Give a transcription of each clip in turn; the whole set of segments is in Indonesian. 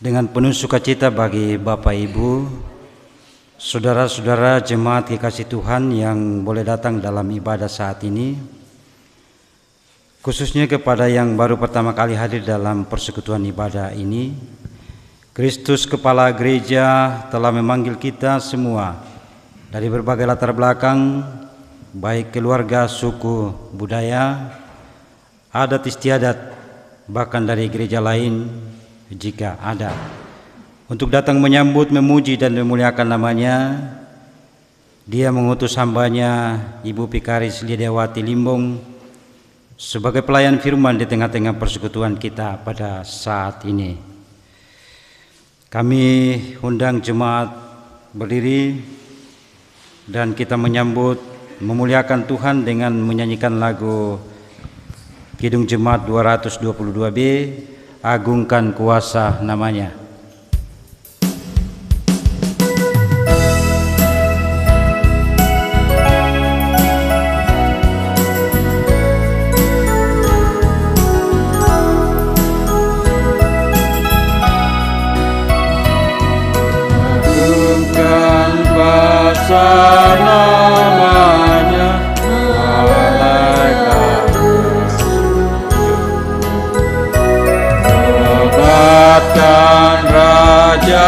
Dengan penuh sukacita bagi Bapak Ibu, saudara-saudara jemaat kekasih Tuhan yang boleh datang dalam ibadah saat ini, khususnya kepada yang baru pertama kali hadir dalam persekutuan ibadah ini, Kristus Kepala Gereja telah memanggil kita semua dari berbagai latar belakang, baik keluarga, suku, budaya, adat istiadat, bahkan dari gereja lain jika ada, untuk datang menyambut, memuji dan memuliakan namanya. Dia mengutus hambanya Ibu Pikaris Lidiawati Limbong sebagai pelayan firman di tengah-tengah persekutuan kita pada saat ini. Kami undang jemaat berdiri dan kita menyambut, memuliakan Tuhan dengan menyanyikan lagu Kidung Jemaat 222B, Agungkan Kuasa Namanya. Agungkan kuasa namanya, malaikat nobatkan Raja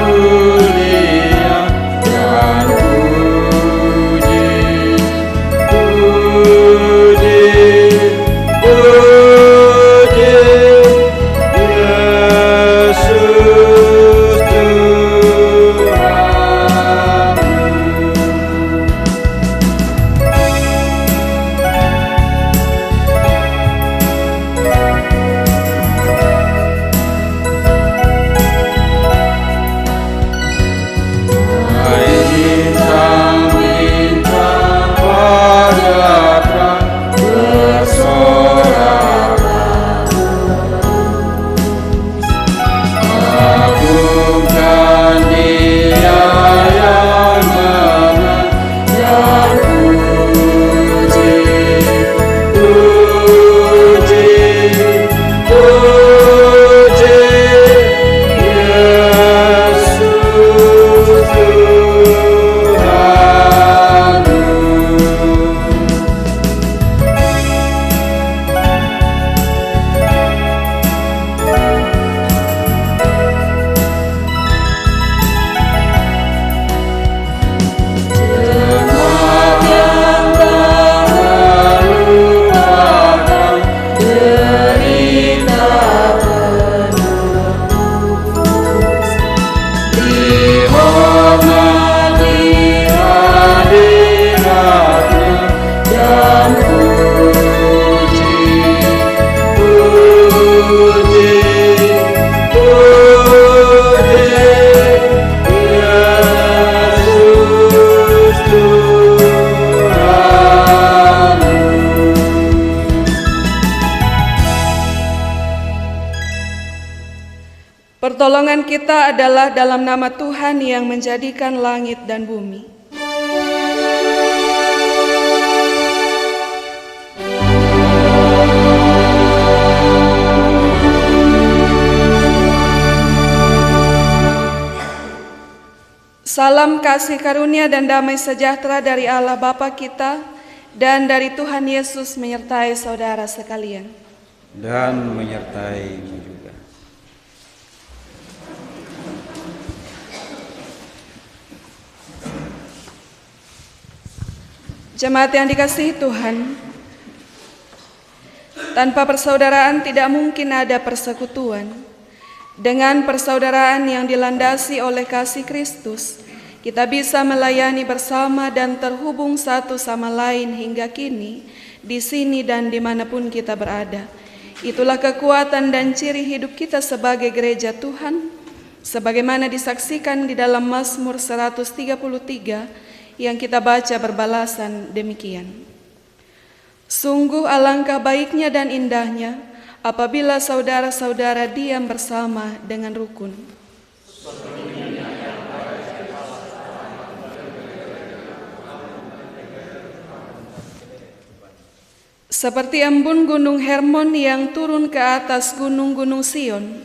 mulia dan puji, puji, puji Yesus Tuhan. Bintang-bintang pada terang bersorak-sorak, agungkan Dia yang menang dan puji, puji, puji Yesus Tuhanmu. Jemaat yang tak melupakan derita penebus, dihormati hadiratnya dan puji, puji, puji Yesus Tuhanmu. Pertolongan kita adalah dalam nama Tuhan yang menjadikan langit dan bumi. Salam kasih karunia dan damai sejahtera dari Allah Bapa kita dan dari Tuhan Yesus menyertai saudara sekalian. Dan menyertaimu juga. Jemaat yang dikasihi Tuhan, tanpa persaudaraan tidak mungkin ada persekutuan. Dengan persaudaraan yang dilandasi oleh kasih Kristus, kita bisa melayani bersama dan terhubung satu sama lain hingga kini, di sini dan dimanapun kita berada. Itulah kekuatan dan ciri hidup kita sebagai gereja Tuhan, sebagaimana disaksikan di dalam Mazmur 133 yang kita baca berbalasan demikian. Sungguh alangkah baiknya dan indahnya apabila saudara-saudara diam bersama dengan rukun. Seperti embun gunung Hermon yang turun ke atas gunung-gunung Sion,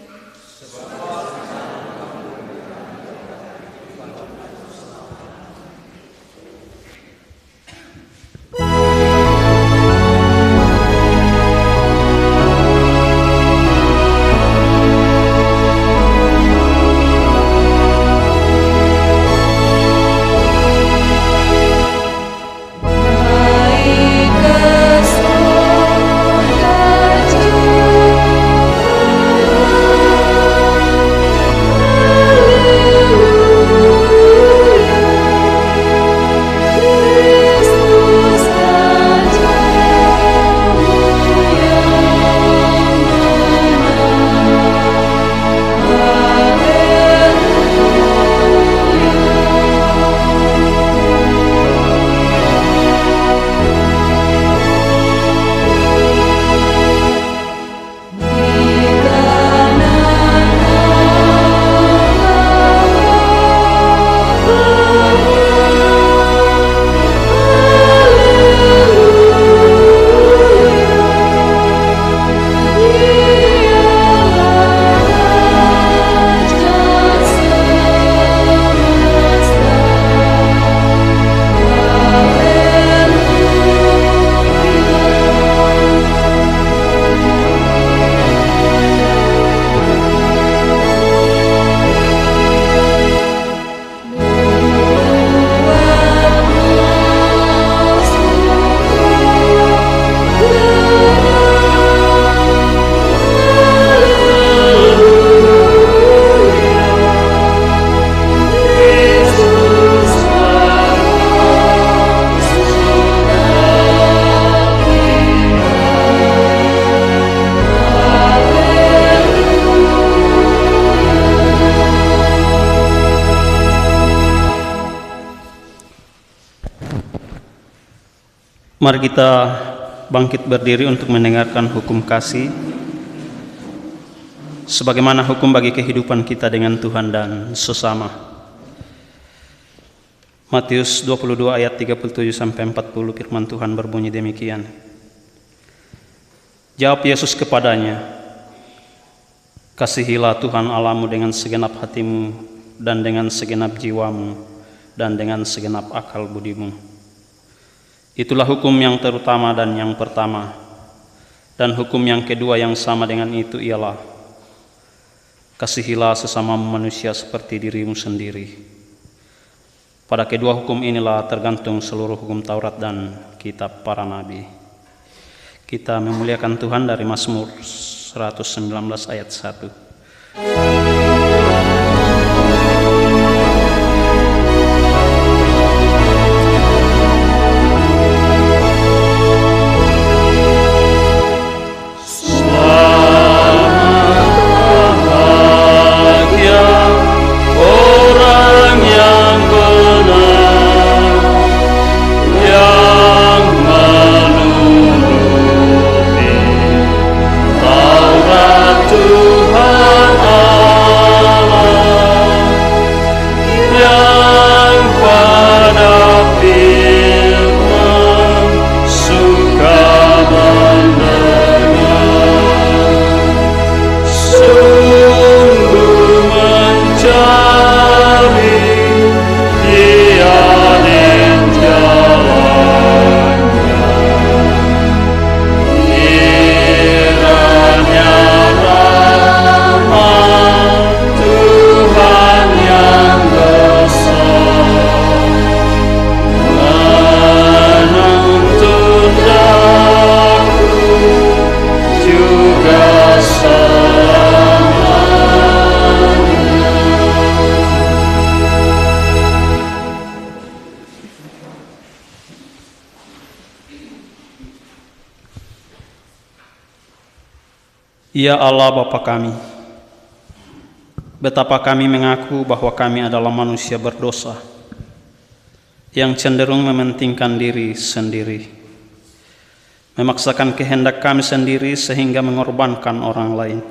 Mari kita bangkit berdiri untuk mendengarkan hukum kasih sebagaimana hukum bagi kehidupan kita dengan Tuhan dan sesama. Matius 22 ayat 37 sampai 40 firman Tuhan berbunyi demikian. Jawab Yesus kepadanya, "Kasihilah Tuhan Allahmu dengan segenap hatimu dan dengan segenap jiwamu dan dengan segenap akal budimu. Itulah hukum yang terutama dan yang pertama. Dan hukum yang kedua yang sama dengan itu ialah, kasihilah sesama manusia seperti dirimu sendiri. Pada kedua hukum inilah tergantung seluruh hukum Taurat dan kitab para nabi." Kita memuliakan Tuhan dari Mazmur 119 ayat 1. Ya Allah Bapa kami, betapa kami mengaku bahwa kami adalah manusia berdosa yang cenderung mementingkan diri sendiri, memaksakan kehendak kami sendiri sehingga mengorbankan orang lain.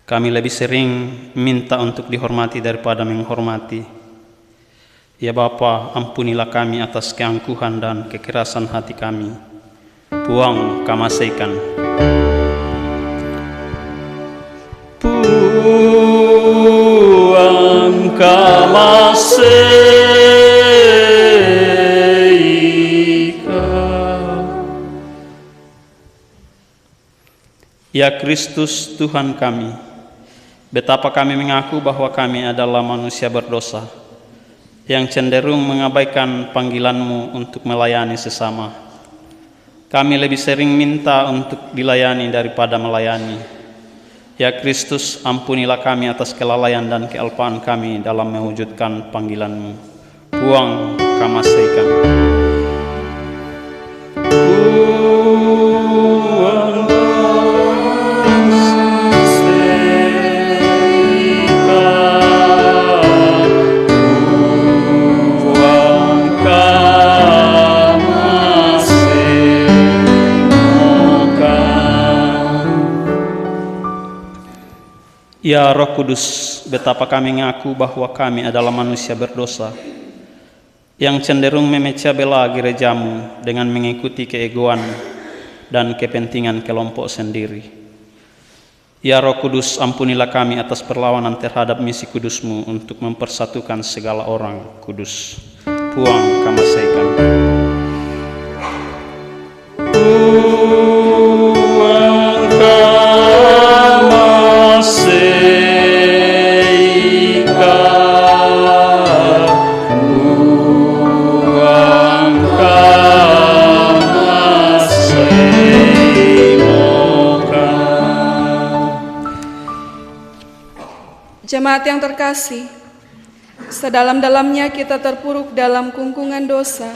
Kami lebih sering minta untuk dihormati daripada menghormati. Ya Bapa, ampunilah kami atas keangkuhan dan kekerasan hati kami. Puang kamasaikan. Puang kamasaikan. Ya Kristus Tuhan kami, betapa kami mengaku bahwa kami adalah manusia berdosa yang cenderung mengabaikan panggilan-Mu untuk melayani sesama. Kami lebih sering minta untuk dilayani daripada melayani. Ya Kristus, ampunilah kami atas kelalaian dan kealpaan kami dalam mewujudkan panggilan-Mu. Puang kamasaikan. Puang kamasaikan. Puang kamasaikan. Ya Roh Kudus, betapa kami mengaku bahwa kami adalah manusia berdosa yang cenderung memecah belah gereja-Mu dengan mengikuti keegoan dan kepentingan kelompok sendiri. Ya Roh Kudus, ampunilah kami atas perlawanan terhadap misi kudus-Mu untuk mempersatukan segala orang kudus. Puang kamasaikan. Puang kamasaikan. Jemaat yang terkasih, sedalam-dalamnya kita terpuruk dalam kungkungan dosa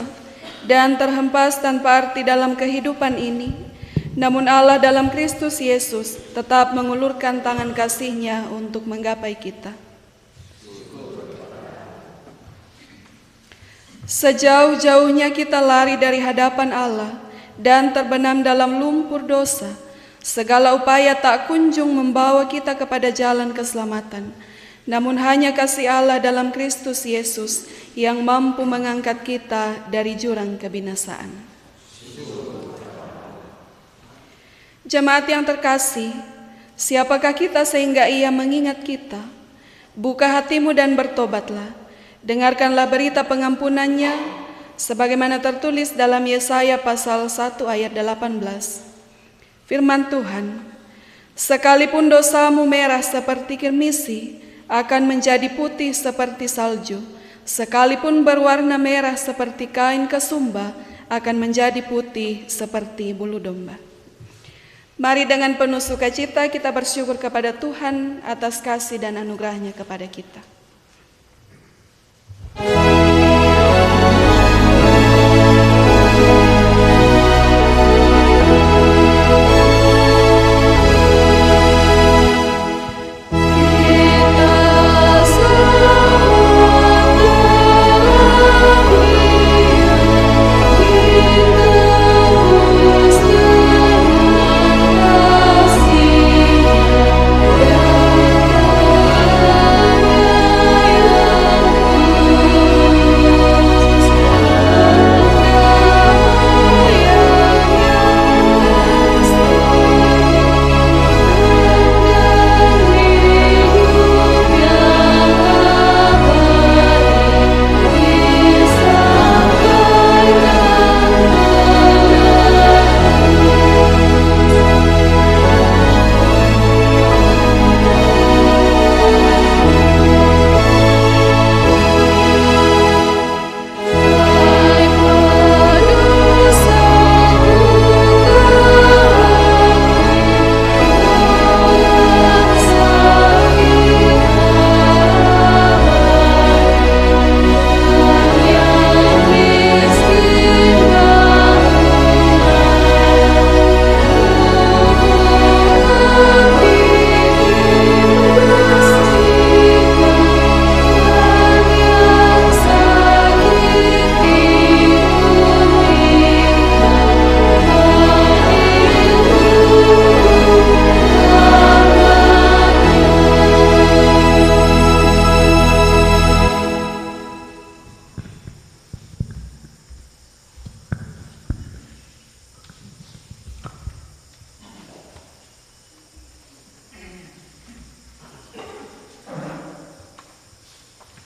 dan terhempas tanpa arti dalam kehidupan ini. Namun Allah dalam Kristus Yesus tetap mengulurkan tangan kasih-Nya untuk menggapai kita. Sejauh-jauhnya kita lari dari hadapan Allah dan terbenam dalam lumpur dosa, segala upaya tak kunjung membawa kita kepada jalan keselamatan. Namun hanya kasih Allah dalam Kristus Yesus yang mampu mengangkat kita dari jurang kebinasaan. Jemaat yang terkasih, siapakah kita sehingga Ia mengingat kita? Buka hatimu dan bertobatlah. Dengarkanlah berita pengampunannya, sebagaimana tertulis dalam Yesaya pasal 1 ayat 18. Firman Tuhan, sekalipun dosamu merah seperti kirmisi, akan menjadi putih seperti salju. Sekalipun berwarna merah seperti kain kesumba, akan menjadi putih seperti bulu domba. Mari dengan penuh sukacita kita bersyukur kepada Tuhan atas kasih dan anugerahnya kepada kita.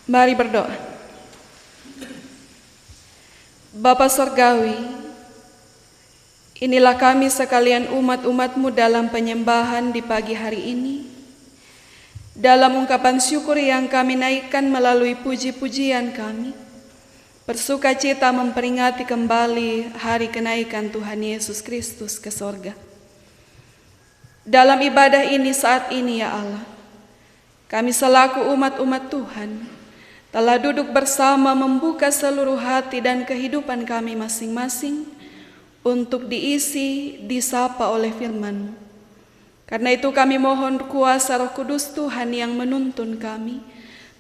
Mari berdoa. Bapa Sorgawi, inilah kami sekalian umat-umat-Mu dalam penyembahan di pagi hari ini. Dalam ungkapan syukur yang kami naikkan melalui puji-pujian kami, bersukacita memperingati kembali hari kenaikan Tuhan Yesus Kristus ke sorga. Dalam ibadah ini saat ini ya Allah, kami selaku umat-umat Tuhan telah duduk bersama membuka seluruh hati dan kehidupan kami masing-masing untuk diisi, disapa oleh firman-Mu. Karena itu kami mohon kuasa Roh Kudus Tuhan yang menuntun kami,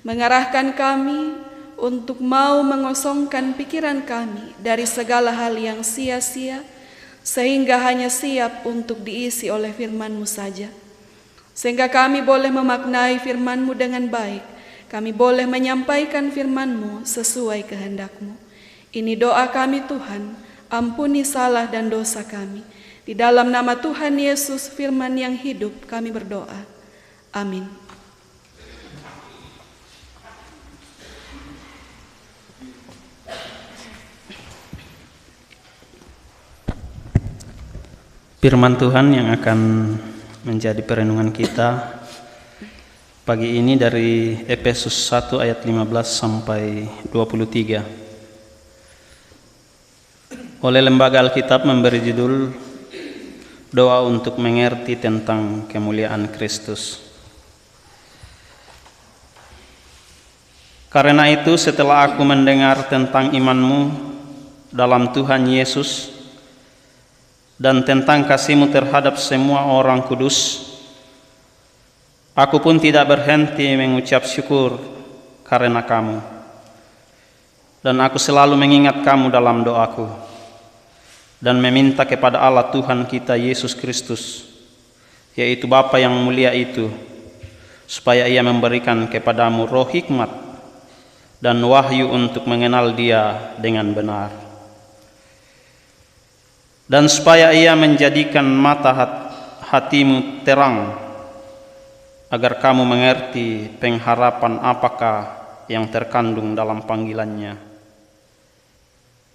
mengarahkan kami untuk mau mengosongkan pikiran kami dari segala hal yang sia-sia, sehingga hanya siap untuk diisi oleh firman-Mu saja. Sehingga kami boleh memaknai firman-Mu dengan baik, kami boleh menyampaikan firman-Mu sesuai kehendak-Mu. Ini doa kami Tuhan, ampuni salah dan dosa kami. Di dalam nama Tuhan Yesus firman yang hidup kami berdoa. Amin. Firman Tuhan yang akan menjadi perenungan kita pagi ini dari Efesus 1 ayat 15 sampai 23. Oleh Lembaga Alkitab memberi judul Doa untuk mengerti tentang kemuliaan Kristus. Karena itu setelah aku mendengar tentang iman-Mu dalam Tuhan Yesus dan tentang kasih-Mu terhadap semua orang kudus, aku pun tidak berhenti mengucap syukur karena kamu. Dan aku selalu mengingat kamu dalam doaku dan meminta kepada Allah Tuhan kita Yesus Kristus, yaitu Bapa yang mulia itu, supaya Ia memberikan kepadamu roh hikmat dan wahyu untuk mengenal Dia dengan benar, dan supaya Ia menjadikan mata hatimu terang, agar kamu mengerti pengharapan apakah yang terkandung dalam panggilannya.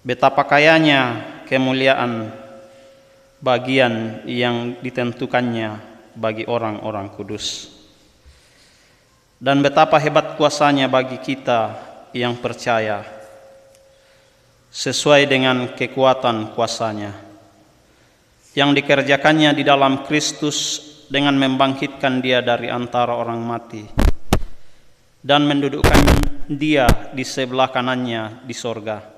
Betapa kayanya kemuliaan bagian yang ditentukannya bagi orang-orang kudus, dan betapa hebat kuasanya bagi kita yang percaya, sesuai dengan kekuatan kuasanya yang dikerjakannya di dalam Kristus dengan membangkitkan Dia dari antara orang mati dan mendudukkan Dia di sebelah kanannya di sorga,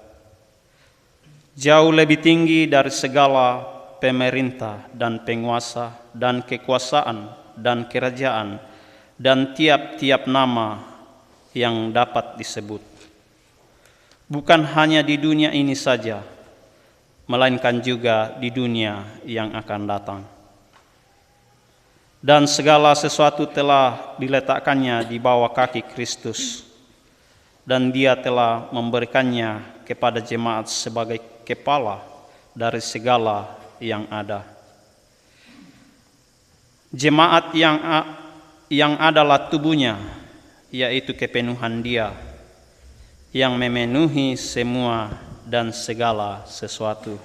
jauh lebih tinggi dari segala pemerintah dan penguasa dan kekuasaan dan kerajaan dan tiap-tiap nama yang dapat disebut, bukan hanya di dunia ini saja, melainkan juga di dunia yang akan datang. Dan segala sesuatu telah diletakkannya di bawah kaki Kristus, dan Dia telah memberikannya kepada jemaat sebagai kepala dari segala yang ada. Jemaat yang adalah tubuhnya, yaitu kepenuhan Dia yang memenuhi semua dan segala sesuatu.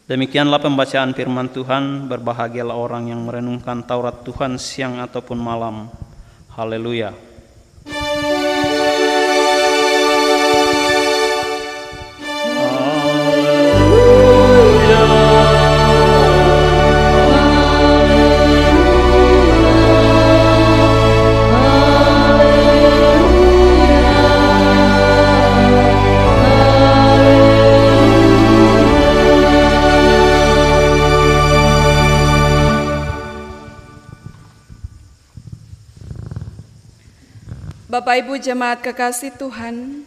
Demikianlah pembacaan firman Tuhan. Berbahagialah orang yang merenungkan Taurat Tuhan siang ataupun malam. Haleluya. Bapak Ibu jemaat kekasih Tuhan,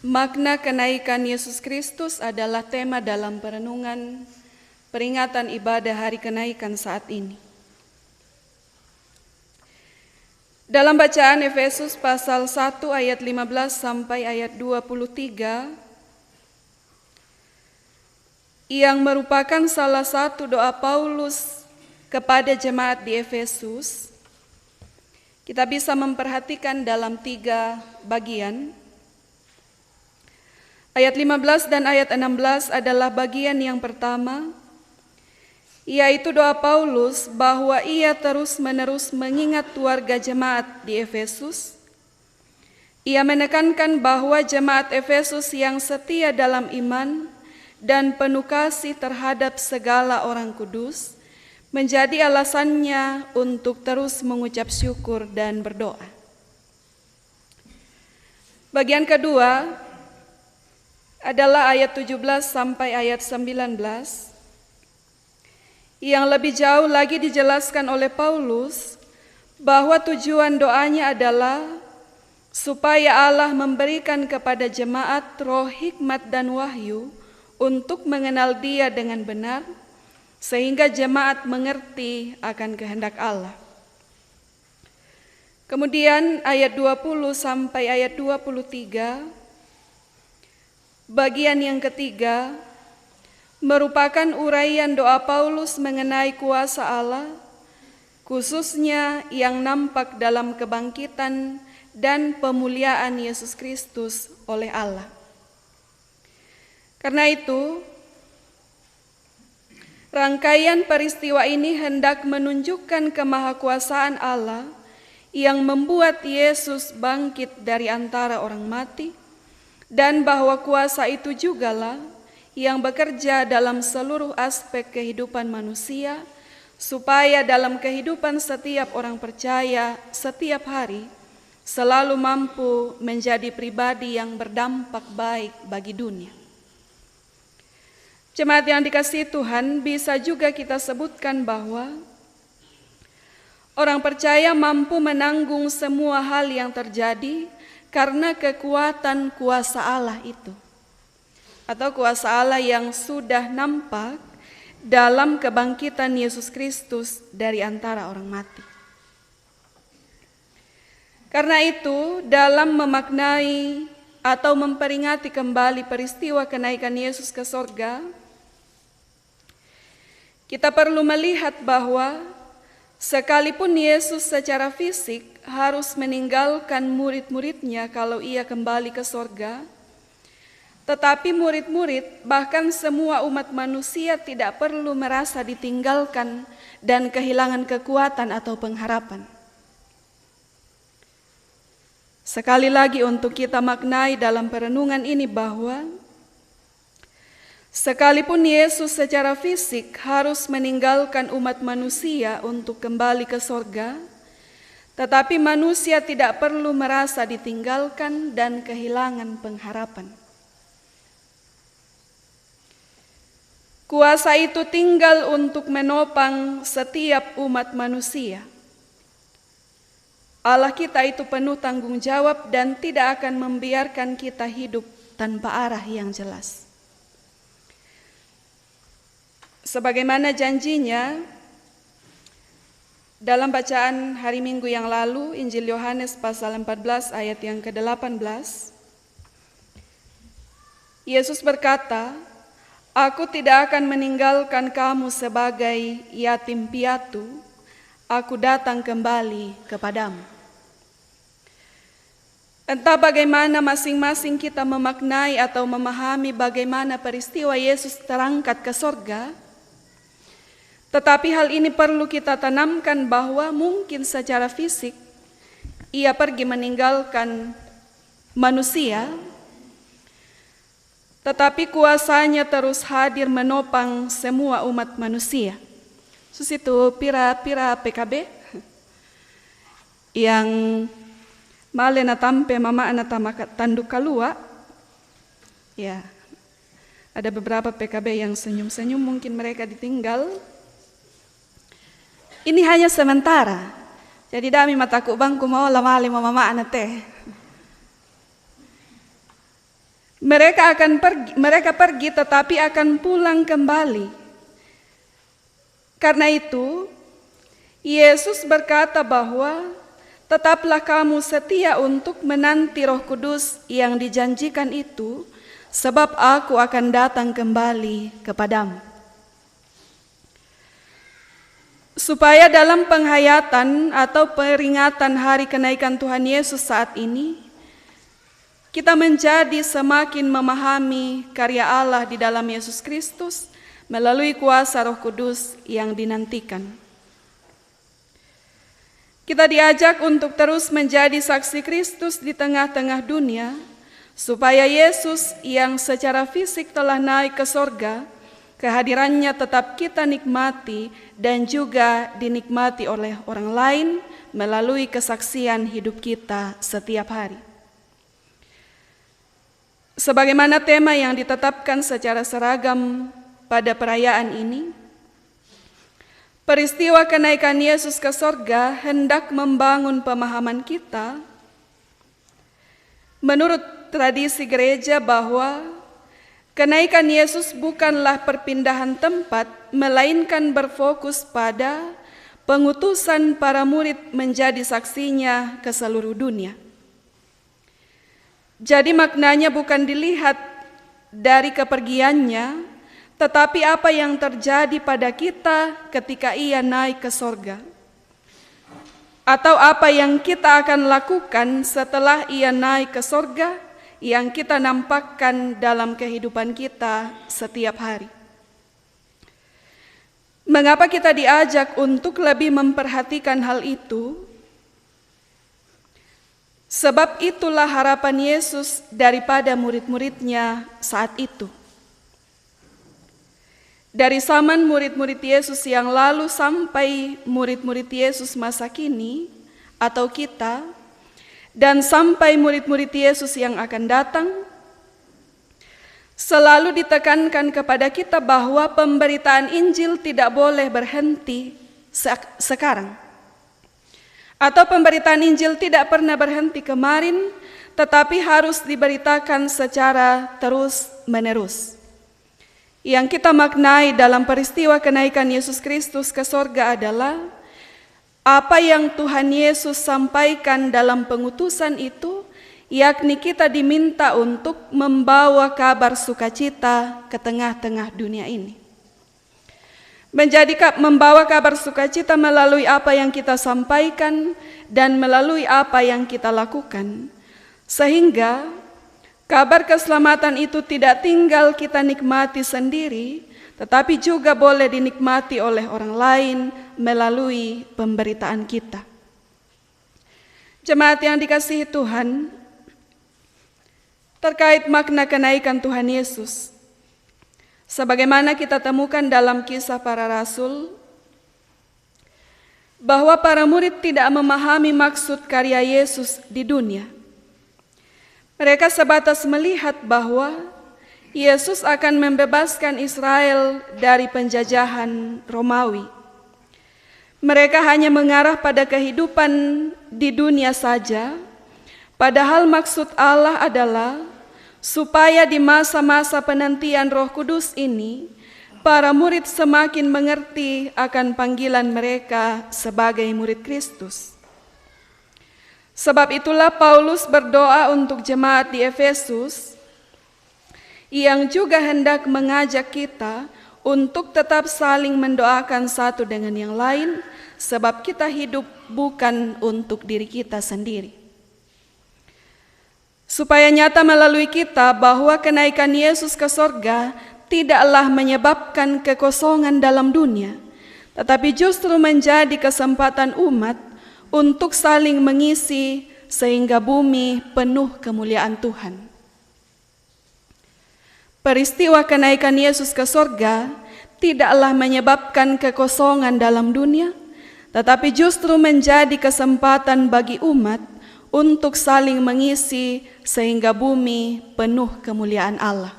makna kenaikan Yesus Kristus adalah tema dalam perenungan peringatan ibadah hari kenaikan saat ini. Dalam bacaan Efesus pasal 1 ayat 15 sampai ayat 23, yang merupakan salah satu doa Paulus kepada jemaat di Efesus, kita bisa memperhatikan dalam 3 bagian. Ayat 15 dan ayat 16 adalah bagian yang pertama, yaitu doa Paulus bahwa ia terus-menerus mengingat warga jemaat di Efesus. Ia menekankan bahwa jemaat Efesus yang setia dalam iman dan penuh kasih terhadap segala orang kudus menjadi alasannya untuk terus mengucap syukur dan berdoa. Bagian kedua adalah ayat 17 sampai ayat 19, yang lebih jauh lagi dijelaskan oleh Paulus bahwa tujuan doanya adalah supaya Allah memberikan kepada jemaat roh hikmat dan wahyu untuk mengenal Dia dengan benar, sehingga jemaat mengerti akan kehendak Allah. Kemudian ayat 20 sampai ayat 23, bagian yang ketiga, merupakan uraian doa Paulus mengenai kuasa Allah, khususnya yang nampak dalam kebangkitan dan pemuliaan Yesus Kristus oleh Allah. Karena itu, rangkaian peristiwa ini hendak menunjukkan kemahakuasaan Allah yang membuat Yesus bangkit dari antara orang mati, dan bahwa kuasa itu jugalah yang bekerja dalam seluruh aspek kehidupan manusia, supaya dalam kehidupan setiap orang percaya setiap hari selalu mampu menjadi pribadi yang berdampak baik bagi dunia. Jemaat yang dikasihi Tuhan, bisa juga kita sebutkan bahwa Orang percaya mampu menanggung semua hal yang terjadi karena kekuatan kuasa Allah itu, atau kuasa Allah yang sudah nampak dalam kebangkitan Yesus Kristus dari antara orang mati. Karena itu, dalam memaknai atau memperingati kembali peristiwa kenaikan Yesus ke sorga, kita perlu melihat bahwa sekalipun Yesus secara fisik harus meninggalkan murid-muridnya kalau ia kembali ke sorga, tetapi murid-murid bahkan semua umat manusia tidak perlu merasa ditinggalkan dan kehilangan kekuatan atau pengharapan. Sekali lagi untuk kita maknai dalam perenungan ini bahwa sekalipun Yesus secara fisik harus meninggalkan umat manusia untuk kembali ke sorga, tetapi manusia tidak perlu merasa ditinggalkan dan kehilangan pengharapan. Kuasa itu tinggal untuk menopang setiap umat manusia. Allah kita itu penuh tanggung jawab dan tidak akan membiarkan kita hidup tanpa arah yang jelas. Sebagaimana janjinya dalam bacaan hari Minggu yang lalu, Injil Yohanes pasal 14 ayat yang ke-18, Yesus berkata, "Aku tidak akan meninggalkan kamu sebagai yatim piatu, aku datang kembali kepadamu." Entah bagaimana masing-masing kita memaknai atau memahami bagaimana peristiwa Yesus terangkat ke sorga, tetapi hal ini perlu kita tanamkan bahwa mungkin secara fisik ia pergi meninggalkan manusia, tetapi kuasanya terus hadir menopang semua umat manusia. Susitu pira-pira PKB yang male na tampe mama na tanduk kalua. Ya, ada beberapa PKB yang senyum-senyum, mungkin mereka ditinggal. Ini hanya sementara. Jadi dami mataku bangku mau lamali mama na teh. Mereka pergi tetapi akan pulang kembali. Karena itu, Yesus berkata bahwa tetaplah kamu setia untuk menanti Roh Kudus yang dijanjikan itu, sebab aku akan datang kembali kepadamu. Supaya dalam penghayatan atau peringatan hari kenaikan Tuhan Yesus saat ini, kita menjadi semakin memahami karya Allah di dalam Yesus Kristus melalui kuasa Roh Kudus yang dinantikan. Kita diajak untuk terus menjadi saksi Kristus di tengah-tengah dunia, supaya Yesus yang secara fisik telah naik ke sorga, kehadirannya tetap kita nikmati dan juga dinikmati oleh orang lain melalui kesaksian hidup kita setiap hari. Sebagaimana tema yang ditetapkan secara seragam pada perayaan ini, peristiwa kenaikan Yesus ke sorga hendak membangun pemahaman kita menurut tradisi gereja bahwa kenaikan Yesus bukanlah perpindahan tempat, melainkan berfokus pada pengutusan para murid menjadi saksinya ke seluruh dunia. Jadi maknanya bukan dilihat dari kepergiannya, tetapi apa yang terjadi pada kita ketika ia naik ke sorga. Atau apa yang kita akan lakukan setelah ia naik ke sorga, yang kita nampakkan dalam kehidupan kita setiap hari. Mengapa kita diajak untuk lebih memperhatikan hal itu? Sebab itulah harapan Yesus daripada murid-muridnya saat itu. Dari zaman murid-murid Yesus yang lalu sampai murid-murid Yesus masa kini atau kita, dan sampai murid-murid Yesus yang akan datang, selalu ditekankan kepada kita bahwa pemberitaan Injil tidak boleh berhenti sekarang. atau pemberitaan Injil tidak pernah berhenti kemarin, tetapi harus diberitakan secara terus-menerus. Yang kita maknai dalam peristiwa kenaikan Yesus Kristus ke sorga adalah apa yang Tuhan Yesus sampaikan dalam pengutusan itu, yakni kita diminta untuk membawa kabar sukacita ke tengah-tengah dunia ini. Membawa kabar sukacita melalui apa yang kita sampaikan dan melalui apa yang kita lakukan, sehingga kabar keselamatan itu tidak tinggal kita nikmati sendiri, tetapi juga boleh dinikmati oleh orang lain melalui pemberitaan kita. Jemaat yang dikasihi Tuhan, terkait makna kenaikan Tuhan Yesus, sebagaimana kita temukan dalam Kisah Para Rasul, bahwa para murid tidak memahami maksud karya Yesus di dunia. Mereka sebatas melihat bahwa Yesus akan membebaskan Israel dari penjajahan Romawi. Mereka hanya mengarah pada kehidupan di dunia saja, padahal maksud Allah adalah supaya di masa-masa penantian Roh Kudus ini, para murid semakin mengerti akan panggilan mereka sebagai murid Kristus. Sebab itulah Paulus berdoa untuk jemaat di Efesus yang juga hendak mengajak kita untuk tetap saling mendoakan satu dengan yang lain, sebab kita hidup bukan untuk diri kita sendiri. Supaya nyata melalui kita bahwa kenaikan Yesus ke sorga tidaklah menyebabkan kekosongan dalam dunia, tetapi justru menjadi kesempatan umat untuk saling mengisi sehingga bumi penuh kemuliaan Tuhan. Peristiwa kenaikan Yesus ke sorga tidaklah menyebabkan kekosongan dalam dunia, tetapi justru menjadi kesempatan bagi umat untuk saling mengisi sehingga bumi penuh kemuliaan Allah.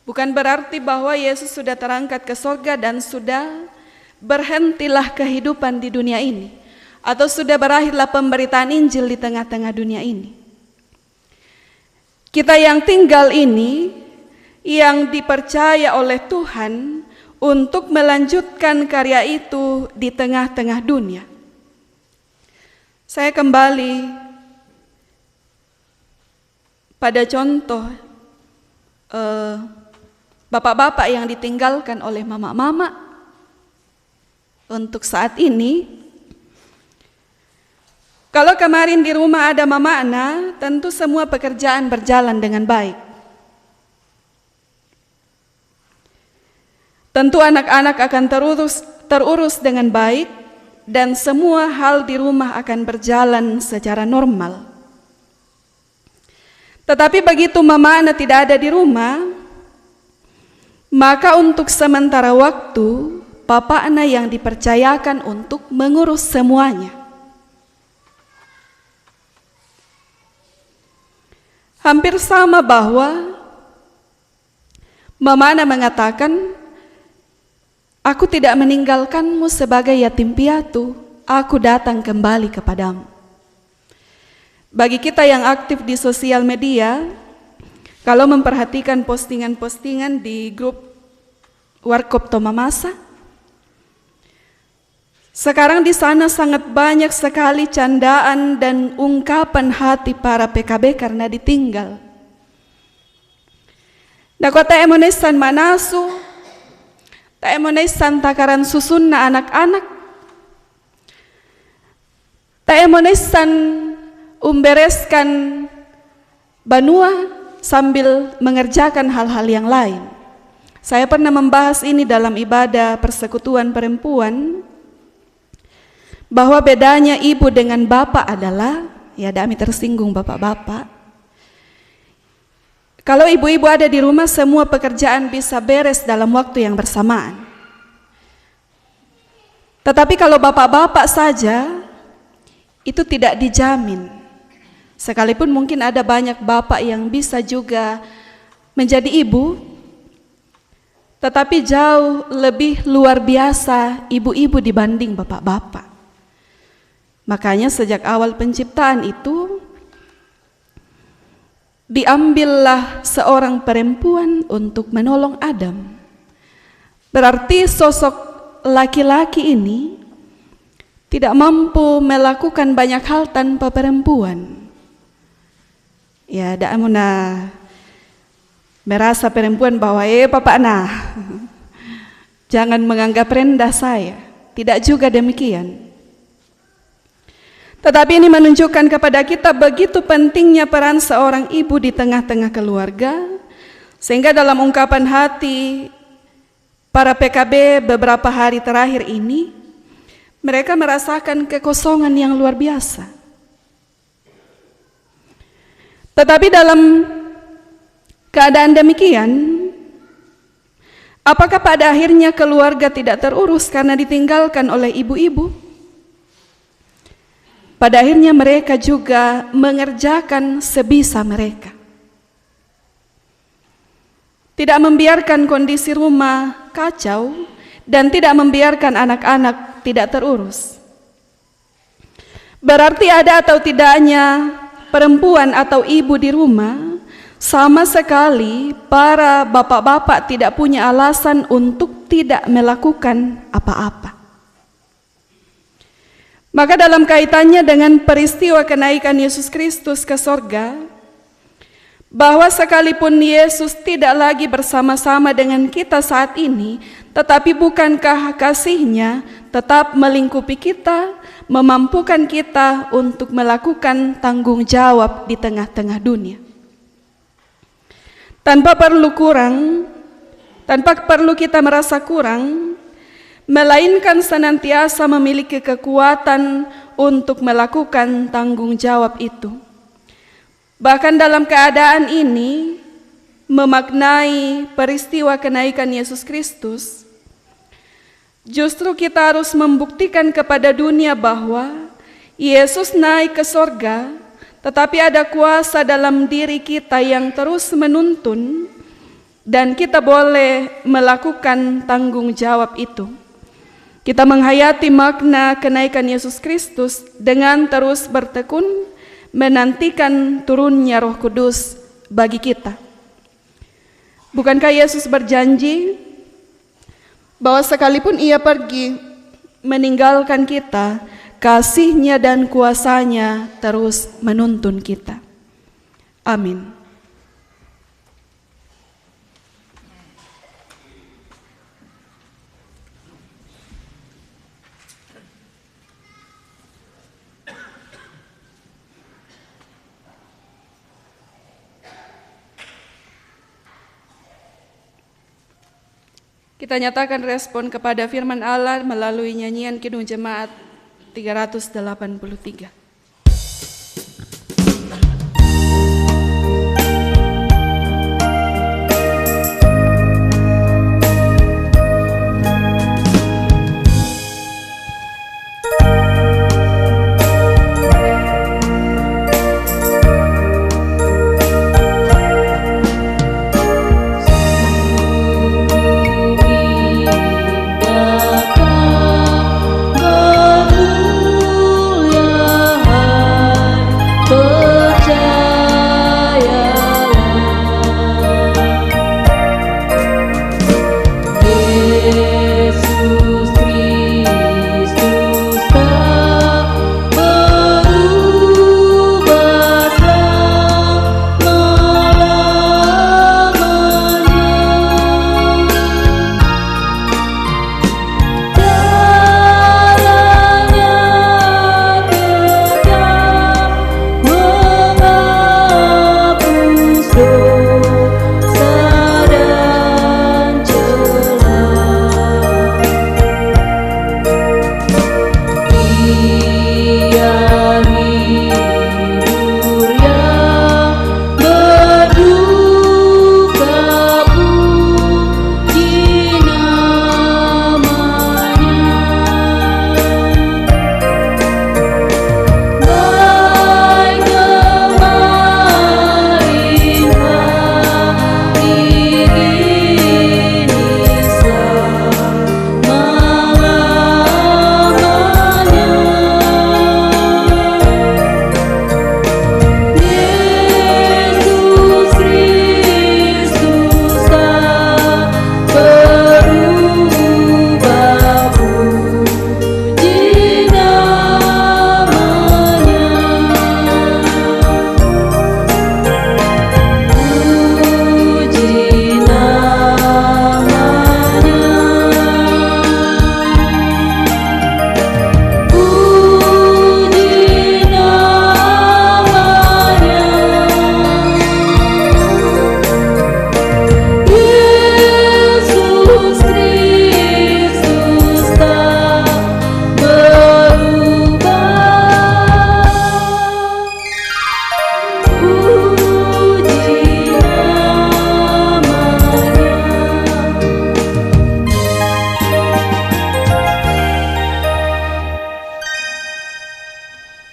Bukan berarti bahwa Yesus sudah terangkat ke sorga dan sudah berhentilah kehidupan di dunia ini, atau sudah berakhirlah pemberitaan Injil di tengah-tengah dunia ini. Kita yang tinggal ini, yang dipercaya oleh Tuhan untuk melanjutkan karya itu di tengah-tengah dunia. Saya kembali pada contoh bapak-bapak yang ditinggalkan oleh mama-mama. Untuk saat ini, kalau kemarin di rumah ada Mama Ana, tentu semua pekerjaan berjalan dengan baik. Tentu anak-anak akan terurus dengan baik, dan semua hal di rumah akan berjalan secara normal. Tetapi begitu Mama Ana tidak ada di rumah, maka untuk sementara waktu, Papa Ana yang dipercayakan untuk mengurus semuanya. Hampir sama bahwa Mama Ana mengatakan, aku tidak meninggalkanmu sebagai yatim piatu, aku datang kembali kepadamu. Bagi kita yang aktif di sosial media, kalau memperhatikan postingan-postingan di grup Warkop Tomamasa, sekarang di sana sangat banyak sekali candaan dan ungkapan hati para PKB karena ditinggal. Dakota emonesan manasu, ta emonesan takaran susunna anak-anak, ta emonesan umbereskan banua sambil mengerjakan hal-hal yang lain. Saya pernah membahas ini dalam ibadah persekutuan perempuan, bahwa bedanya ibu dengan bapak adalah, ya kami tersinggung bapak-bapak. Kalau ibu-ibu ada di rumah, semua pekerjaan bisa beres dalam waktu yang bersamaan. Tetapi kalau bapak-bapak saja, itu tidak dijamin. Sekalipun mungkin ada banyak bapak yang bisa juga menjadi ibu, tetapi jauh lebih luar biasa ibu-ibu dibanding bapak-bapak. Makanya sejak awal penciptaan itu diambillah seorang perempuan untuk menolong Adam. Berarti sosok laki-laki ini tidak mampu melakukan banyak hal tanpa perempuan. Ya, tidak mau merasa perempuan bahwa Bapak jangan menganggap rendah saya. Tidak juga demikian. Tetapi ini menunjukkan kepada kita begitu pentingnya peran seorang ibu di tengah-tengah keluarga, sehingga dalam ungkapan hati para PKB beberapa hari terakhir ini, mereka merasakan kekosongan yang luar biasa. Tetapi dalam keadaan demikian, apakah pada akhirnya keluarga tidak terurus karena ditinggalkan oleh ibu-ibu? Pada akhirnya mereka juga mengerjakan sebisa mereka. Tidak membiarkan kondisi rumah kacau dan tidak membiarkan anak-anak tidak terurus. Berarti ada atau tidaknya perempuan atau ibu di rumah, sama sekali para bapak-bapak tidak punya alasan untuk tidak melakukan apa-apa. Maka dalam kaitannya dengan peristiwa kenaikan Yesus Kristus ke sorga, bahwa sekalipun Yesus tidak lagi bersama-sama dengan kita saat ini, tetapi bukankah kasih-Nya tetap melingkupi kita, memampukan kita untuk melakukan tanggung jawab di tengah-tengah dunia. Tanpa perlu kurang, tanpa perlu kita merasa kurang, melainkan senantiasa memiliki kekuatan untuk melakukan tanggung jawab itu. Bahkan dalam keadaan ini, memaknai peristiwa kenaikan Yesus Kristus, justru kita harus membuktikan kepada dunia bahwa Yesus naik ke sorga, tetapi ada kuasa dalam diri kita yang terus menuntun, dan kita boleh melakukan tanggung jawab itu. Kita menghayati makna kenaikan Yesus Kristus dengan terus bertekun menantikan turunnya Roh Kudus bagi kita. Bukankah Yesus berjanji bahwa sekalipun Ia pergi meninggalkan kita, kasih-Nya dan kuasa-Nya terus menuntun kita. Amin. Kita nyatakan respon kepada firman Allah melalui nyanyian Kidung Jemaat 383. Bermuliakan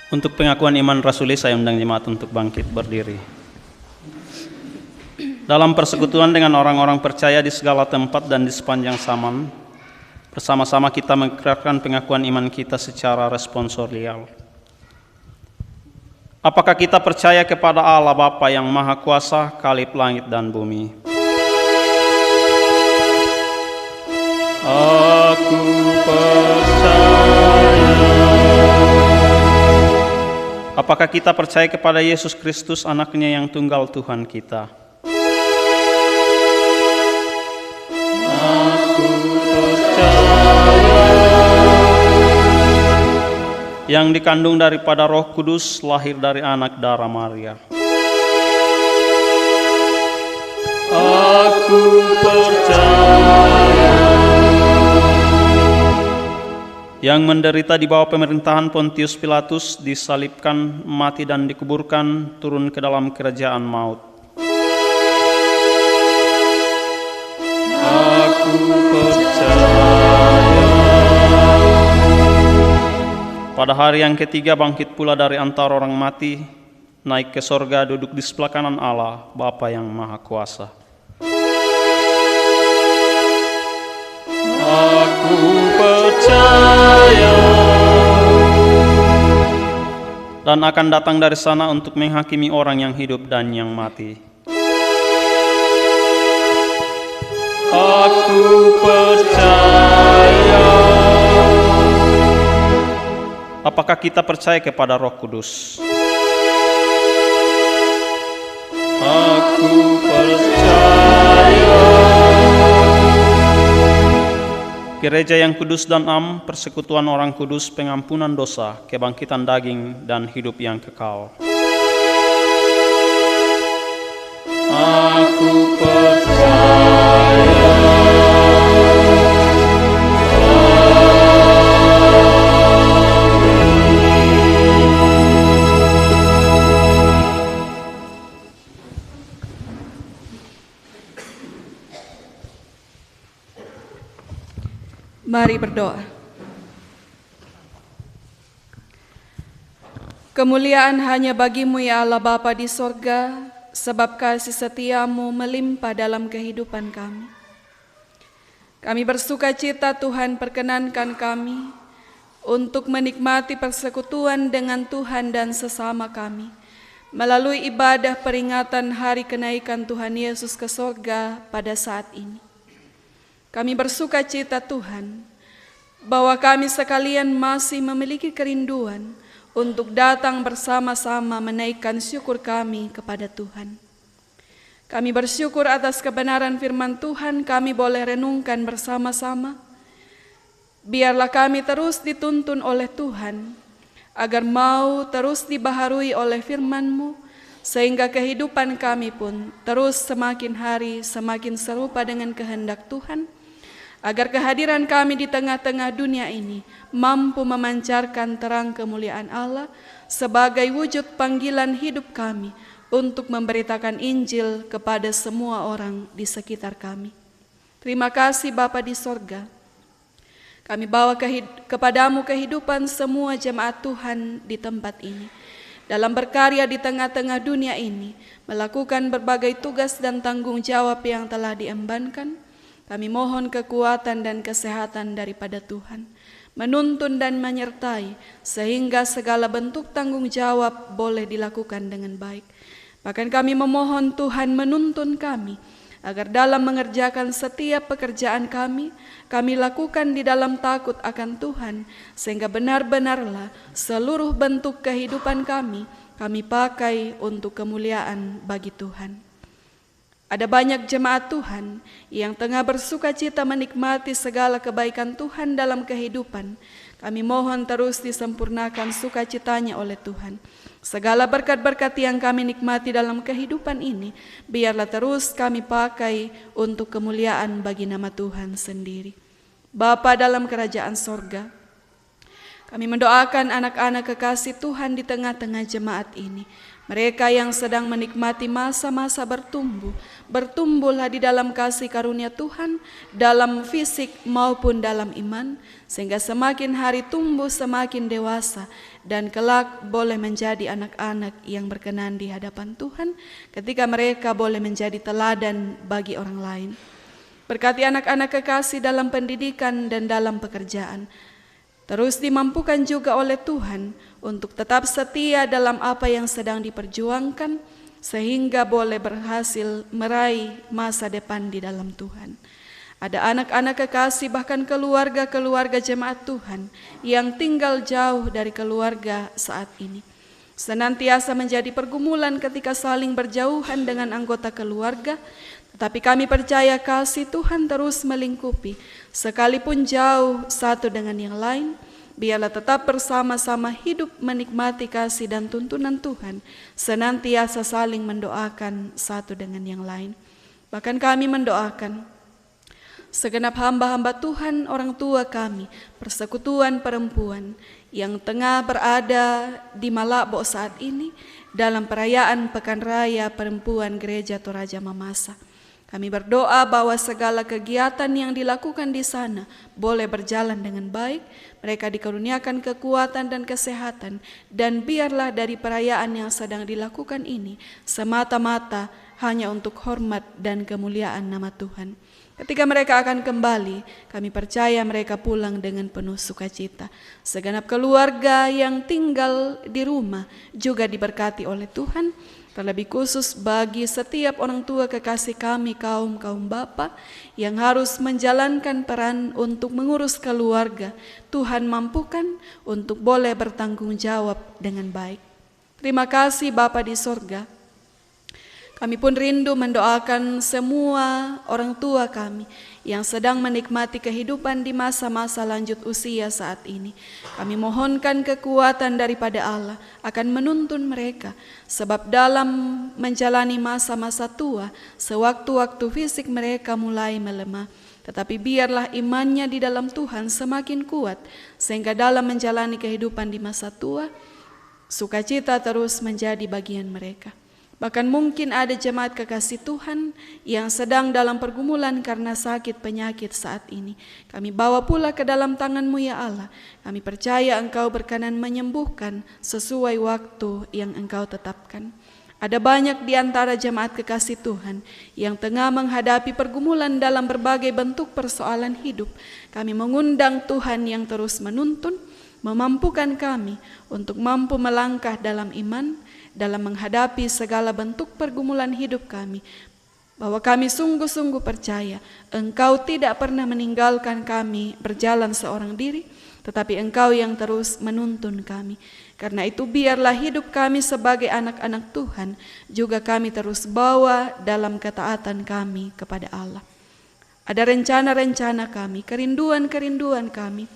Untuk pengakuan iman rasuli saya undang jemaat untuk bangkit berdiri. Dalam persekutuan dengan orang-orang percaya di segala tempat dan di sepanjang zaman, bersama-sama kita mengikrarkan pengakuan iman kita secara responsorial. Apakah kita percaya kepada Allah Bapa yang Maha Kuasa, Khalif langit dan bumi? Aku percaya. Apakah kita percaya kepada Yesus Kristus, anaknya yang tunggal Tuhan kita? Aku percaya. Yang dikandung daripada Roh Kudus, lahir dari anak darah Maria. Aku percaya. Yang menderita di bawah pemerintahan Pontius Pilatus, disalibkan, mati dan dikuburkan, turun ke dalam kerajaan maut. Aku percaya. Pada hari yang ketiga bangkit pula dari antara orang mati, naik ke sorga, duduk di sebelah kanan Allah, Bapa yang Maha Kuasa. Aku percaya. Dan akan datang dari sana untuk menghakimi orang yang hidup dan yang mati. Aku percaya. Apakah kita percaya kepada Roh Kudus? Aku percaya. Gereja yang kudus dan am, persekutuan orang kudus, pengampunan dosa, kebangkitan daging, dan hidup yang kekal. Aku percaya. Mari berdoa. Kemuliaan hanya bagi-Mu ya Allah Bapa di sorga, sebab kasih setia-Mu melimpah dalam kehidupan kami. Kami bersuka cita Tuhan perkenankan kami untuk menikmati persekutuan dengan Tuhan dan sesama kami melalui ibadah peringatan hari kenaikan Tuhan Yesus ke sorga pada saat ini. Kami bersuka cita Tuhan, bahwa kami sekalian masih memiliki kerinduan untuk datang bersama-sama menaikkan syukur kami kepada Tuhan. Kami bersyukur atas kebenaran firman Tuhan kami boleh renungkan bersama-sama. Biarlah kami terus dituntun oleh Tuhan, agar mau terus dibaharui oleh firman-Mu, sehingga kehidupan kami pun terus semakin hari semakin serupa dengan kehendak Tuhan, agar kehadiran kami di tengah-tengah dunia ini mampu memancarkan terang kemuliaan Allah sebagai wujud panggilan hidup kami untuk memberitakan Injil kepada semua orang di sekitar kami. Terima kasih Bapa di sorga. Kami bawa kepadamu kehidupan semua jemaat Tuhan di tempat ini, dalam berkarya di tengah-tengah dunia ini, melakukan berbagai tugas dan tanggung jawab yang telah diembankan. Kami mohon kekuatan dan kesehatan daripada Tuhan, menuntun dan menyertai, sehingga segala bentuk tanggung jawab boleh dilakukan dengan baik. Bahkan kami memohon Tuhan menuntun kami, agar dalam mengerjakan setiap pekerjaan kami lakukan di dalam takut akan Tuhan, sehingga benar-benarlah seluruh bentuk kehidupan kami pakai untuk kemuliaan bagi Tuhan. Ada banyak jemaat Tuhan yang tengah bersuka cita menikmati segala kebaikan Tuhan dalam kehidupan. Kami mohon terus disempurnakan sukacitanya oleh Tuhan. Segala berkat-berkat yang kami nikmati dalam kehidupan ini, biarlah terus kami pakai untuk kemuliaan bagi nama Tuhan sendiri. Bapa dalam kerajaan sorga, kami mendoakan anak-anak kekasih Tuhan di tengah-tengah jemaat ini. Mereka yang sedang menikmati masa-masa bertumbuh, bertumbuhlah di dalam kasih karunia Tuhan, dalam fisik maupun dalam iman, sehingga semakin hari tumbuh semakin dewasa, dan kelak boleh menjadi anak-anak yang berkenan di hadapan Tuhan, ketika mereka boleh menjadi teladan bagi orang lain. Berkati anak-anak kekasih dalam pendidikan dan dalam pekerjaan, terus dimampukan juga oleh Tuhan untuk tetap setia dalam apa yang sedang diperjuangkan, sehingga boleh berhasil meraih masa depan di dalam Tuhan. Ada anak-anak kekasih bahkan keluarga-keluarga jemaat Tuhan yang tinggal jauh dari keluarga saat ini. Senantiasa menjadi pergumulan ketika saling berjauhan dengan anggota keluarga, tetapi kami percaya kasih Tuhan terus melingkupi, sekalipun jauh satu dengan yang lain. Biarlah tetap bersama-sama hidup menikmati kasih dan tuntunan Tuhan, senantiasa saling mendoakan satu dengan yang lain. Bahkan kami mendoakan segenap hamba-hamba Tuhan, orang tua kami, persekutuan perempuan yang tengah berada di Malabo saat ini dalam perayaan Pekan Raya Perempuan Gereja Toraja Mamasa. Kami berdoa bahwa segala kegiatan yang dilakukan di sana boleh berjalan dengan baik, mereka dikaruniakan kekuatan dan kesehatan, dan biarlah dari perayaan yang sedang dilakukan ini semata-mata hanya untuk hormat dan kemuliaan nama Tuhan. Ketika mereka akan kembali, kami percaya mereka pulang dengan penuh sukacita. Segenap keluarga yang tinggal di rumah juga diberkati oleh Tuhan, terlebih khusus bagi setiap orang tua kekasih kami, kaum bapa yang harus menjalankan peran untuk mengurus keluarga. Tuhan mampukan untuk boleh bertanggung jawab dengan baik. Terima kasih Bapa di sorga. Kami pun rindu mendoakan semua orang tua kami yang sedang menikmati kehidupan di masa-masa lanjut usia saat ini. Kami mohonkan kekuatan daripada Allah akan menuntun mereka, sebab dalam menjalani masa-masa tua, sewaktu-waktu fisik mereka mulai melemah. Tetapi biarlah imannya di dalam Tuhan semakin kuat, sehingga dalam menjalani kehidupan di masa tua, sukacita terus menjadi bagian mereka. Bahkan mungkin ada jemaat kekasih Tuhan yang sedang dalam pergumulan karena sakit penyakit saat ini. Kami bawa pula ke dalam tangan-Mu ya Allah. Kami percaya Engkau berkenan menyembuhkan sesuai waktu yang Engkau tetapkan. Ada banyak di antara jemaat kekasih Tuhan yang tengah menghadapi pergumulan dalam berbagai bentuk persoalan hidup. Kami mengundang Tuhan yang terus menuntun, memampukan kami untuk mampu melangkah dalam iman, dalam menghadapi segala bentuk pergumulan hidup kami, bahwa kami sungguh-sungguh percaya Engkau tidak pernah meninggalkan kami berjalan seorang diri, tetapi Engkau yang terus menuntun kami. Karena itu biarlah hidup kami sebagai anak-anak Tuhan juga kami terus bawa dalam ketaatan kami kepada Allah. Ada rencana-rencana kami, kerinduan-kerinduan kami,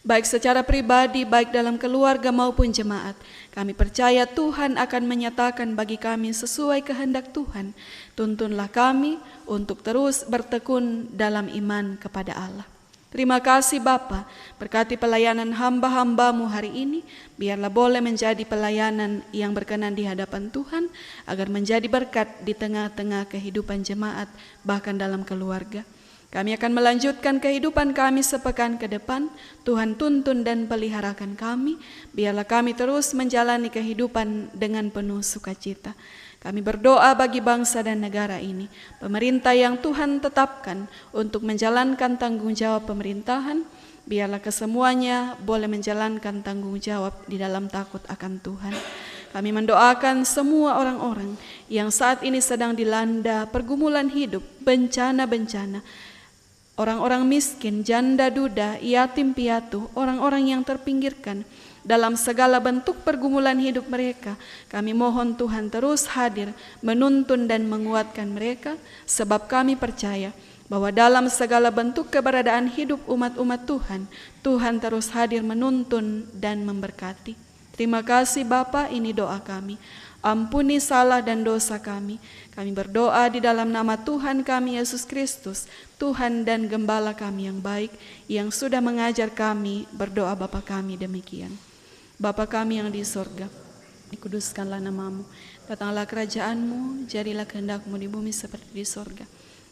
baik secara pribadi, baik dalam keluarga maupun jemaat. Kami percaya Tuhan akan menyatakan bagi kami sesuai kehendak Tuhan. Tuntunlah kami untuk terus bertekun dalam iman kepada Allah. Terima kasih Bapa, berkati pelayanan hamba-hamba-Mu hari ini, biarlah boleh menjadi pelayanan yang berkenan di hadapan Tuhan, agar menjadi berkat di tengah-tengah kehidupan jemaat, bahkan dalam keluarga. Kami akan melanjutkan kehidupan kami sepekan ke depan. Tuhan tuntun dan peliharakan kami. Biarlah kami terus menjalani kehidupan dengan penuh sukacita. Kami berdoa bagi bangsa dan negara ini, pemerintah yang Tuhan tetapkan untuk menjalankan tanggung jawab pemerintahan. Biarlah kesemuanya boleh menjalankan tanggung jawab di dalam takut akan Tuhan. Kami mendoakan semua orang-orang yang saat ini sedang dilanda pergumulan hidup, bencana-bencana, orang-orang miskin, janda duda, yatim piatu, orang-orang yang terpinggirkan dalam segala bentuk pergumulan hidup mereka. Kami mohon Tuhan terus hadir, menuntun dan menguatkan mereka, sebab kami percaya bahwa dalam segala bentuk keberadaan hidup umat-umat Tuhan, Tuhan terus hadir menuntun dan memberkati. Terima kasih Bapa, ini doa kami. Ampuni salah dan dosa kami. Kami berdoa di dalam nama Tuhan kami Yesus Kristus, Tuhan dan Gembala kami yang baik, yang sudah mengajar kami berdoa Bapa kami demikian. Bapa kami yang di sorga, dikuduskanlah namamu, datanglah kerajaanmu, jadilah kehendak-mu di bumi seperti di sorga.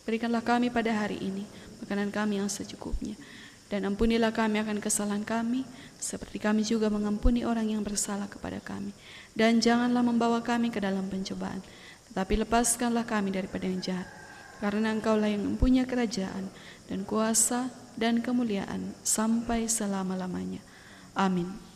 Berikanlah kami pada hari ini makanan kami yang secukupnya, dan ampunilah kami akan kesalahan kami, seperti kami juga mengampuni orang yang bersalah kepada kami. Dan janganlah membawa kami ke dalam pencobaan, tetapi lepaskanlah kami daripada yang jahat. Karena Engkaulah yang mempunyai kerajaan dan kuasa dan kemuliaan sampai selama-lamanya. Amin.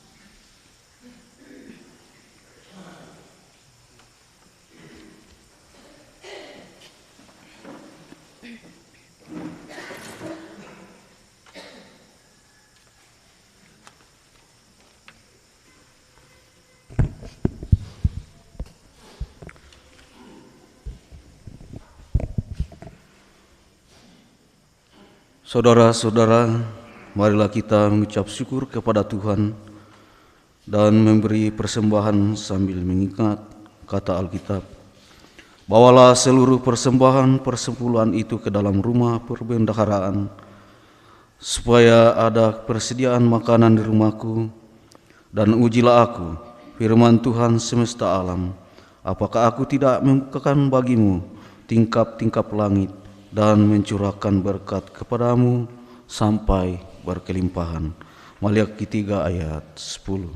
Saudara-saudara, marilah kita mengucap syukur kepada Tuhan dan memberi persembahan sambil mengingat kata Alkitab. Bawalah seluruh persembahan persepuluhan itu ke dalam rumah perbendaharaan, supaya ada persediaan makanan di rumahku, dan ujilah aku, firman Tuhan semesta alam, apakah aku tidak membukakan bagimu tingkap-tingkap langit dan mencurahkan berkat kepadamu sampai berkelimpahan. Maliaki 3 ayat 10.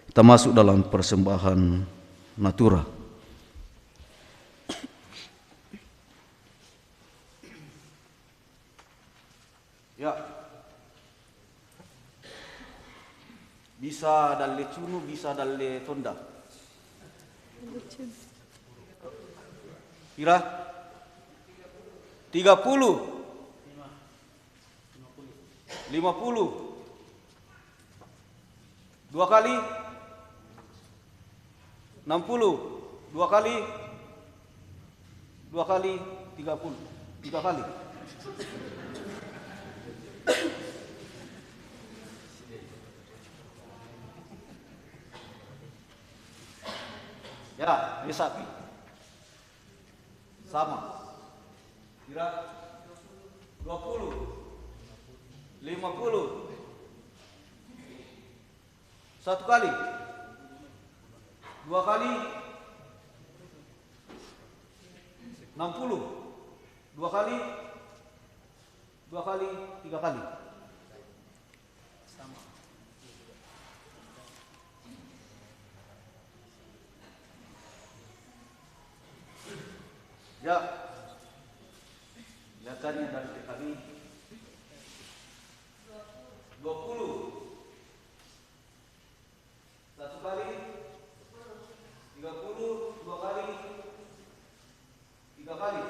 Kita masuk dalam persembahan natura. Ya. Bisa dalle cunu, bisa dalle tonda. Kira 30, 50, 2 kali, 60, 2 kali, 2 kali, 30, 3 kali. Ya, ini sapi. Sama. Kira 20, 50, 1 kali, 2 kali, 60, 2 kali, 2 kali, 3 kali. Sama. Ya. Lihatannya dari TKB 20, 1 kali, 30, 2 kali, 3 kali.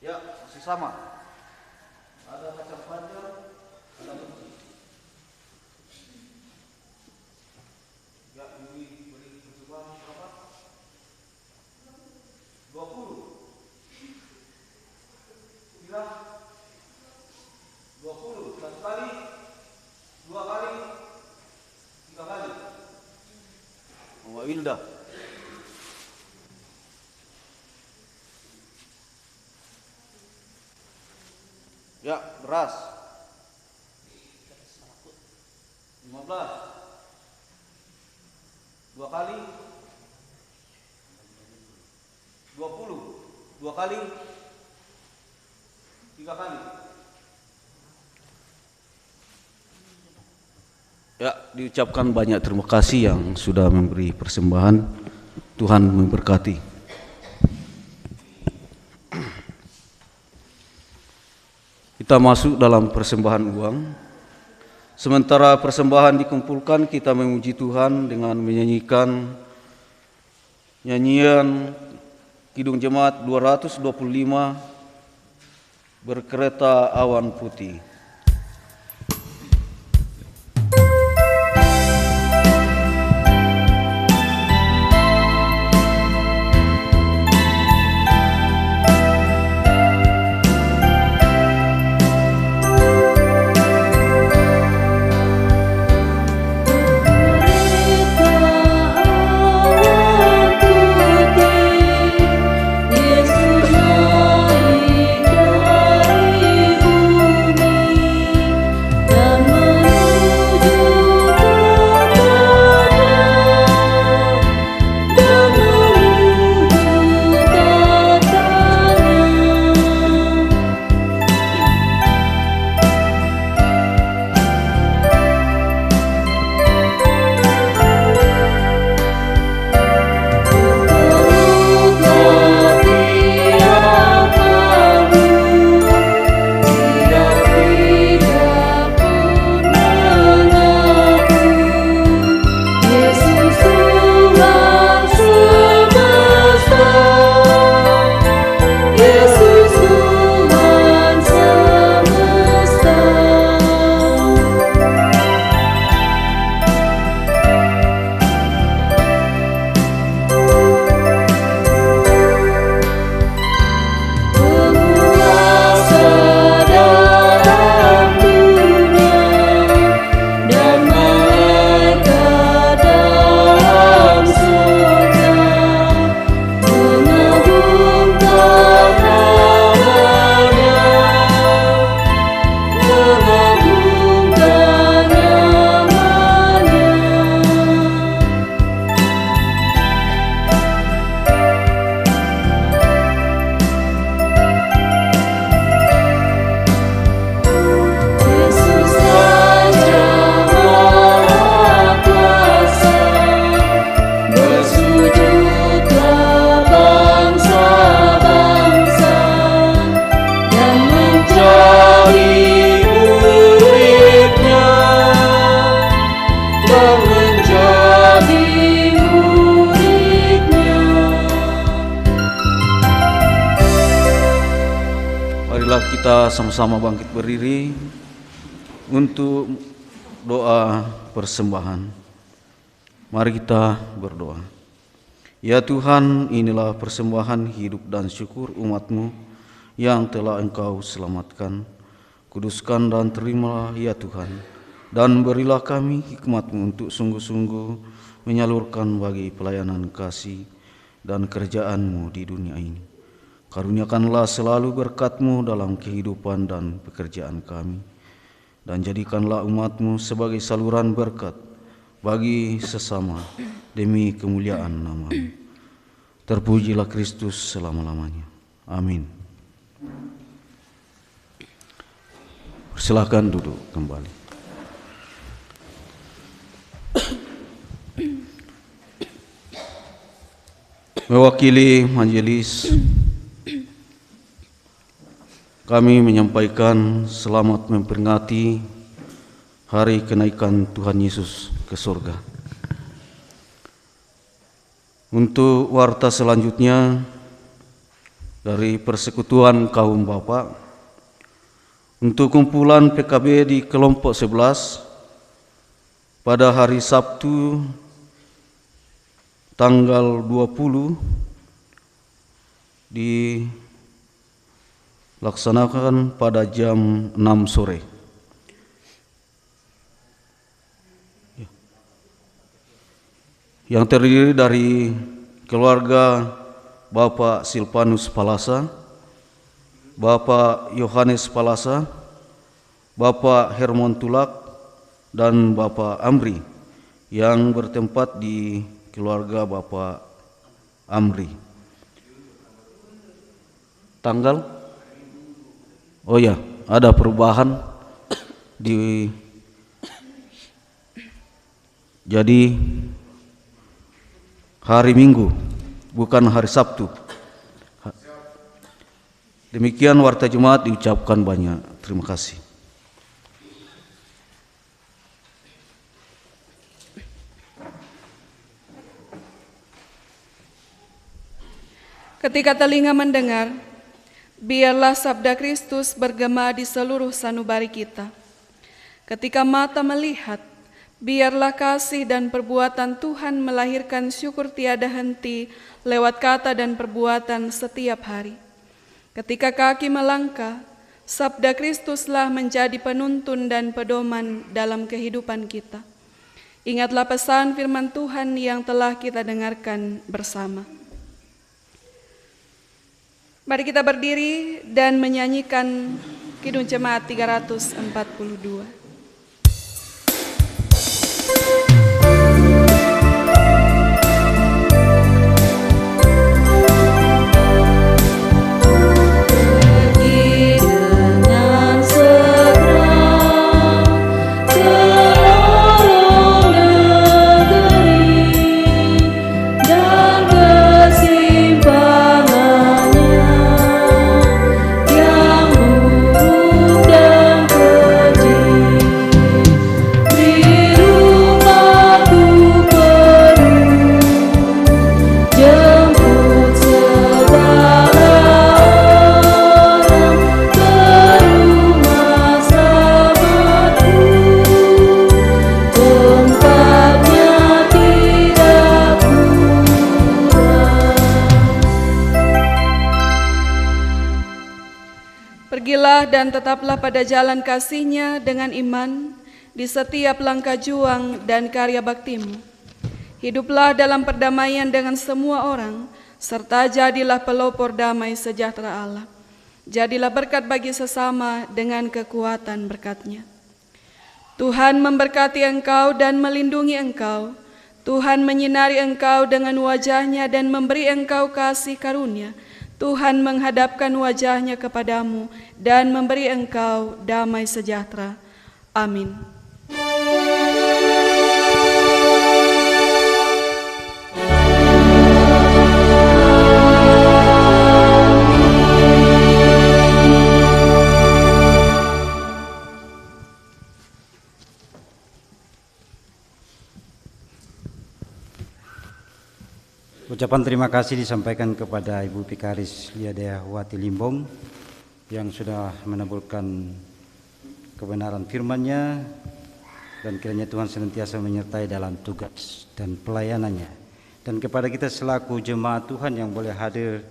Ya, masih sama. Ada kacang panjang, ada kunci. Ya, beri percobaan berapa? 20. Kira 20, 1 kali, 2 kali, 3 kali. Mama Wilda. Ya, beras 15, 2 kali, 20, 2 kali, 3 kali. Ya, diucapkan banyak terima kasih yang sudah memberi persembahan. Tuhan memberkati. Kita masuk dalam persembahan uang. Sementara persembahan dikumpulkan, kita memuji Tuhan dengan menyanyikan nyanyian Kidung Jemaat 225, Berkereta Awan Putih. Yesus naik dari Marilah kita sama-sama bangkit berdiri untuk doa persembahan. Mari kita berdoa. Ya Tuhan, inilah persembahan hidup dan syukur umat-Mu yang telah Engkau selamatkan. Kuduskan dan terimalah ya Tuhan, dan berilah kami hikmat-Mu untuk sungguh-sungguh menyalurkan bagi pelayanan kasih dan kerjaan-Mu di dunia ini. Karuniakanlah selalu berkat-Mu dalam kehidupan dan pekerjaan kami, dan jadikanlah umat-Mu sebagai saluran berkat bagi sesama demi kemuliaan nama-Mu. Terpujilah Kristus selama-lamanya. Amin. Silakan duduk kembali. Mewakili majelis, kami menyampaikan selamat memperingati hari kenaikan Tuhan Yesus ke surga. Untuk warta selanjutnya dari Persekutuan Kaum Bapak, untuk kumpulan PKB di kelompok 11 pada hari Sabtu tanggal 20 dilaksanakan pada jam 6 sore. Yang terdiri dari keluarga Bapak Silvanus Palasa, Bapak Yohanes Palasa, Bapak Hermon Tulak, dan Bapak Amri yang bertempat di keluarga Bapak Amri. Tanggal? Oh ya, ada perubahan jadi hari Minggu, bukan hari Sabtu. Demikian warta Jumat diucapkan banyak. Terima kasih. Ketika telinga mendengar, biarlah sabda Kristus bergema di seluruh sanubari kita. Ketika mata melihat, biarlah kasih dan perbuatan Tuhan melahirkan syukur tiada henti lewat kata dan perbuatan setiap hari. Ketika kaki melangkah, sabda Kristuslah menjadi penuntun dan pedoman dalam kehidupan kita. Ingatlah pesan firman Tuhan yang telah kita dengarkan bersama. Mari kita berdiri dan menyanyikan Kidung Jemaat 342. Pergilah dan tetaplah pada jalan kasih-Nya dengan iman di setiap langkah juang dan karya bakti-Mu. Hiduplah dalam perdamaian dengan semua orang, serta jadilah pelopor damai sejahtera Allah. Jadilah berkat bagi sesama dengan kekuatan berkat-Nya. Tuhan memberkati engkau dan melindungi engkau. Tuhan menyinari engkau dengan wajah-Nya dan memberi engkau kasih karunia. Tuhan menghadapkan wajah-Nya kepadamu dan memberi engkau damai sejahtera. Amin. Ucapan terima kasih disampaikan kepada Ibu Vikaris Liadea Wati Limbong yang sudah menaburkan kebenaran firman-Nya, dan kiranya Tuhan senantiasa menyertai dalam tugas dan pelayanannya. Dan kepada kita selaku jemaat Tuhan yang boleh hadir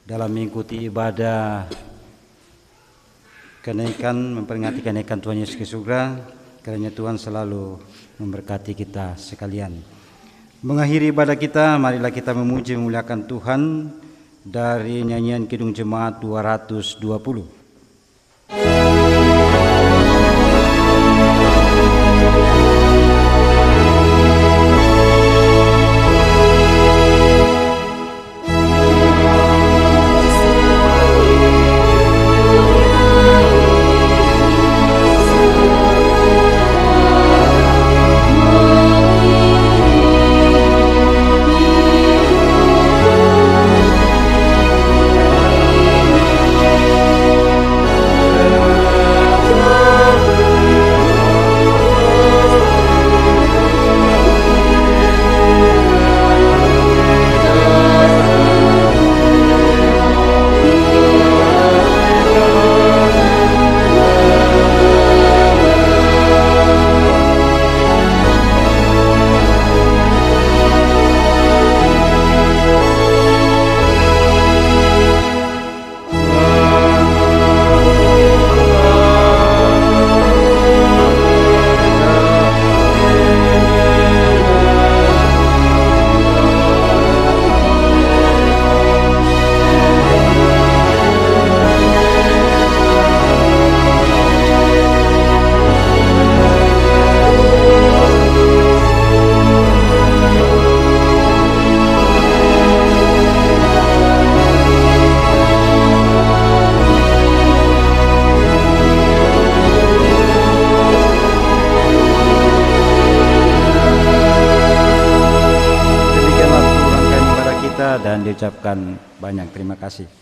dalam mengikuti ibadah kenaikan, memperingati kenaikan Tuhan Yesus ke surga, kiranya Tuhan selalu memberkati kita sekalian. Mengakhiri ibadah kita, marilah kita memuji memuliakan Tuhan dari nyanyian Kidung Jemaat 220. Dan diucapkan banyak terima kasih.